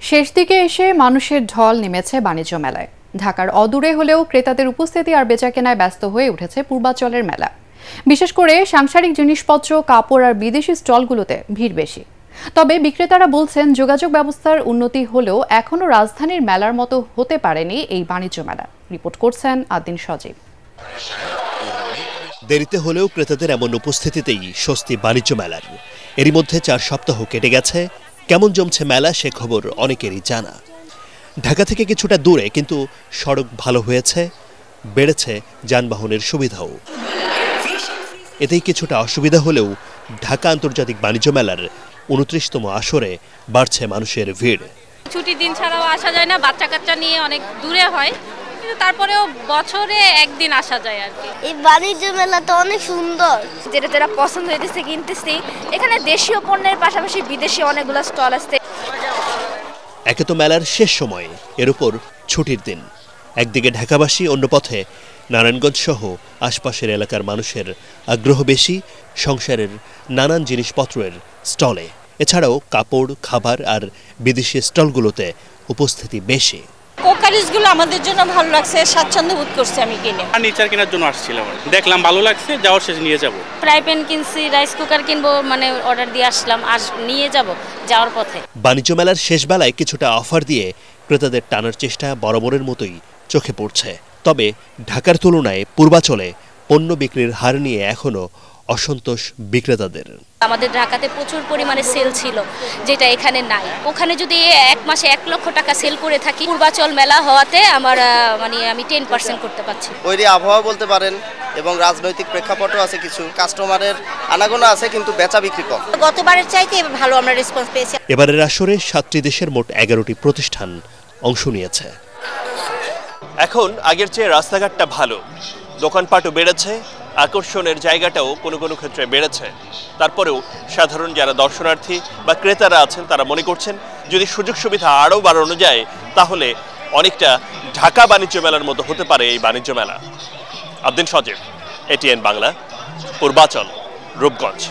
শেষ দিকে এসে মানুষের ঢল নেমেছে বাণিজ্য মেলায়। ঢাকার অদূরে হলেও ক্রেতাদের উপস্থিতি আর বেচাকেনায় ব্যস্ত হয়ে উঠেছে পূর্বাচলের মেলা। বিশেষ করে সাংসারিক জিনিসপত্র, কাপড় আর বিদেশি স্টলগুলোতে ভিড় বেশি। তবে বিক্রেতারা বলছেন, যোগাযোগ ব্যবস্থার উন্নতি হলেও এখনও রাজধানীর মেলার মতো হতে পারেনি এই বাণিজ্য মেলা। রিপোর্ট করছেন আদিন সজীব। দেরিতে হলেও ক্রেতাদের এমন উপস্থিতিতেই স্বস্তি বাণিজ্য মেলার। এরই মধ্যে 4 সপ্তাহ কেটে গেছে। কেমন জমছে মেলা সে খবর অনেকেরই জানা। ঢাকা থেকে কিছুটা দূরে, কিন্তু সড়ক ভালো হয়েছে, বেড়েছে যানবাহনের সুবিধাও। এতেই কিছুটা অসুবিধা হলেও ঢাকা আন্তর্জাতিক বাণিজ্য মেলার 29তম আসরে বাড়ছে মানুষের ভিড়। ছুটির দিন ছাড়াও আসা যায় না, বাচ্চা কাচ্চা নিয়ে অনেক দূরে হয়, কিন্তু তারপরেও বছরে একদিন আসা যায় আর কি। এই বাণিজ্য মেলাটা অনেক সুন্দর, যেটা পছন্দ হইতেছে কিনতেছি। এখানে দেশীয় পণ্যের পাশাপাশি বিদেশি অনেকগুলো স্টল আছে। একে তো মেলার শেষ সময়, এর উপর ছুটির দিন। একদিকে ঢাকাবাসী, অন্য পথে নারায়ণগঞ্জ সহ আশপাশের এলাকার মানুষের আগ্রহ বেশি সংসারের নানান জিনিসপত্রের স্টলে। এছাড়াও কাপড়, খাবার আর বিদেশি স্টলগুলোতে উপস্থিতি বেশি। কোকারিজগুলো আমাদের জন্য ভালো লাগছে, স্বাচ্ছন্দ্য বোধ করছি আমি কিনে। ফার্নিচার কেনার জন্য আসছিলাম, দেখলাম ভালো লাগছে, যাওয়ার শেষে নিয়ে যাব। ফ্রাই প্যান কিনছি, রাইস কুকার কিনবো, মানে অর্ডার দিয়ে আসলাম, নিয়ে যাব যাওয়ার পথে। বাণিজ্য মেলার শেষ বেলায় কিছুটা অফার দিয়ে ক্রেতাদের টানার চেষ্টা বরাবরের মতোই চোখে পড়ছে। তবে ঢাকার তুলনায় পূর্বাচলে পণ্য বিক্রির হার নিয়ে এখনো অসন্তোষ বিক্রেতাদের। আমাদের ঢাকাতে প্রচুর পরিমাণে সেল ছিল, যেটা এখানে নাই। ওখানে যদি এক মাসে 1 লক্ষ টাকা সেল করে থাকি, পূর্বাচল মেলা হওয়াতে আমার আমি 10% করতে পারছি। ওই আবহাওয়া বলতে পারেন, এবং রাজনৈতিক প্রেক্ষাপটও আছে, কিছু কাস্টমারের আনাগোনা আছে, কিন্তু বেচা বিক্রি কম। গতবারের চাইতে ভালো আমরা রেসপন্স পেয়েছি। এবারের আসরে 7টি দেশের মোট 11টি প্রতিষ্ঠান অংশ নিয়েছে। এখন আগের চেয়ে রাস্তাঘাটটা ভালো, দোকানপাটও বেড়েছে, আকর্ষণের জায়গাটাও কোনো কোনো ক্ষেত্রে বেড়েছে। তারপরেও সাধারণ যারা দর্শনার্থী বা ক্রেতারা আছেন তারা মনে করছেন, যদি সুযোগ সুবিধা আরও বাড়ানো যায় তাহলে অনেকটা ঢাকা বাণিজ্য মেলার মতো হতে পারে এই বাণিজ্য মেলা। আদিন সজীব, ATN বাংলা, পূর্বাচল, রূপগঞ্জ।